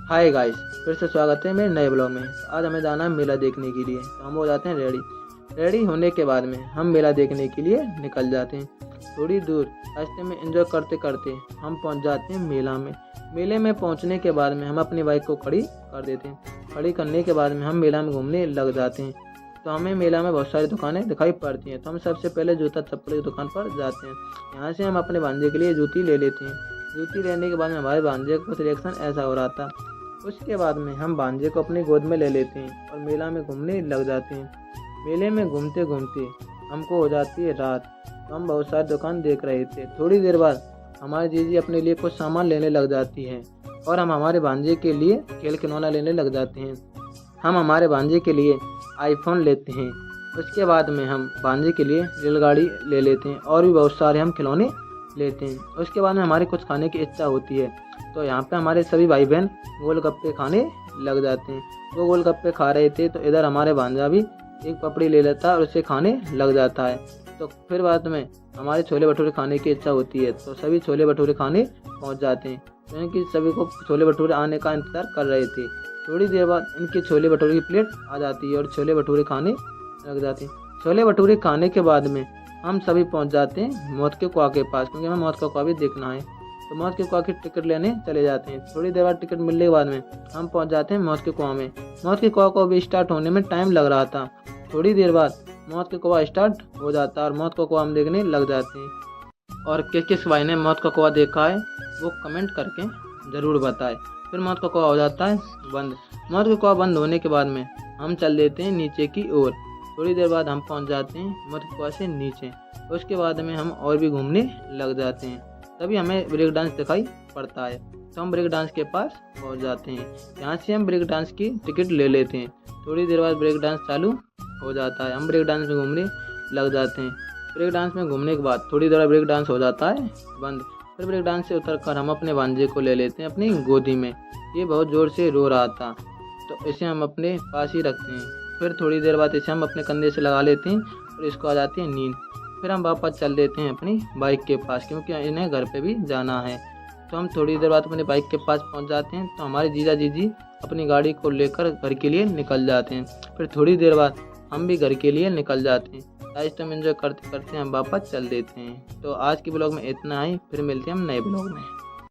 Hi guys, फिर से स्वागत है मेरे नए ब्लॉग में। आज हमें जाना है मेला देखने के लिए, तो हम हो जाते हैं रेडी। रेडी होने के बाद में हम मेला देखने के लिए निकल जाते हैं। थोड़ी दूर रास्ते में एंजॉय करते करते हम पहुंच जाते हैं मेला में। मेले में पहुंचने के बाद में हम अपनी बाइक को खड़ी कर देते हैं। खड़ी करने के बाद में हम मेला में घूमने लग जाते हैं। तो हमें मेला में बहुत सारी दुकानें दिखाई पड़ती हैं, तो हम सबसे पहले जूता चप्पल की दुकान पर जाते हैं। यहाँ से हम अपने भांजे के लिए जूती ले लेते हैं। जूती लेने के बाद में हमारे भांजे का रिएक्शन ऐसा हो रहा था। उसके बाद में हम भांजे को अपनी गोद में ले लेते हैं और मेला में घूमने लग जाते हैं। मेले में घूमते घूमते हमको हो जाती है रात। तो हम बहुत सारी दुकान देख रहे थे। थोड़ी देर बाद हमारी जीजी अपने लिए कुछ सामान लेने लग जाती है और हम हमारे भांजे के लिए खेल खिलौना लेने लग जाते हैं। हम हमारे भांजे के लिए आईफोन लेते हैं। उसके बाद में हम भांजे के लिए रेलगाड़ी ले लेते हैं और भी बहुत सारे हम खिलौने लेते हैं। उसके बाद में हमारी कुछ खाने की इच्छा होती है, तो यहाँ पे हमारे सभी भाई बहन गोलगप्पे खाने लग जाते हैं। वो गोलगप्पे खा रहे थे तो इधर हमारे भांजा भी एक पपड़ी ले लेता है और उसे खाने लग जाता है। तो फिर बाद में हमारे छोले भटूरे खाने की इच्छा होती है, तो सभी छोले भटूरे खाने पहुँच जाते हैं, क्योंकि सभी को छोले भटूरे आने का इंतज़ार कर रहे थे। थोड़ी देर बाद इनके छोले भटूरे की प्लेट आ जाती है और छोले भटूरे खाने लग जाते हैं। छोले भटूरे खाने के बाद में हम सभी पहुंच जाते हैं मौत के कुआं के पास, क्योंकि हमें मौत का कुआं भी देखना है। तो मौत के कुआं की टिकट लेने चले जाते हैं। थोड़ी देर बाद टिकट मिलने के बाद में हम पहुंच जाते हैं मौत के कुआं में। मौत के कुआं को भी स्टार्ट होने में टाइम लग रहा था। थोड़ी देर बाद मौत के कुआं स्टार्ट हो जाता है और मौत का कुआं हम देखने लग जाते हैं। और किस किस भाई ने मौत का कुआं देखा है वो कमेंट करके ज़रूर बताए। फिर मौत का कुआं हो जाता है बंद। मौत का कुआं बंद होने के बाद में हम चल देते हैं नीचे की ओर। थोड़ी देर बाद हम पहुंच जाते हैं मौत के कुआं से नीचे। उसके बाद में हम और भी घूमने लग जाते हैं। तभी हमें ब्रेक डांस दिखाई पड़ता है, तो हम ब्रेक डांस के पास पहुंच जाते हैं। यहाँ से हम ब्रेक डांस की टिकट ले लेते हैं। थोड़ी देर बाद ब्रेक डांस चालू हो जाता है। हम ब्रेक डांस में घूमने लग जाते हैं। ब्रेक डांस में घूमने के बाद थोड़ी देर ब्रेक डांस हो जाता है बंद। फिर ब्रेक डांस से उतरकर हम अपने भांजे को ले लेते हैं अपनी गोदी में। ये बहुत ज़ोर से रो रहा था, तो इसे हम अपने पास ही रखते हैं। फिर थोड़ी देर बाद इसे हम अपने कंधे से लगा लेते हैं और इसको आ जाती है नींद। फिर हम वापस चल देते हैं अपनी बाइक के पास, क्योंकि इन्हें घर पे भी जाना है। तो हम थोड़ी देर बाद अपनी बाइक के पास पहुंच जाते हैं। तो हमारे जीजा जीजी अपनी गाड़ी को लेकर घर के लिए निकल जाते हैं। फिर थोड़ी देर बाद हम भी घर के लिए निकल जाते हैं। लाइफ टाइम एंजॉय करते करते हम वापस चल देते हैं। तो आज के ब्लॉग में इतना ही, फिर मिलते हैं हम नए ब्लॉग में।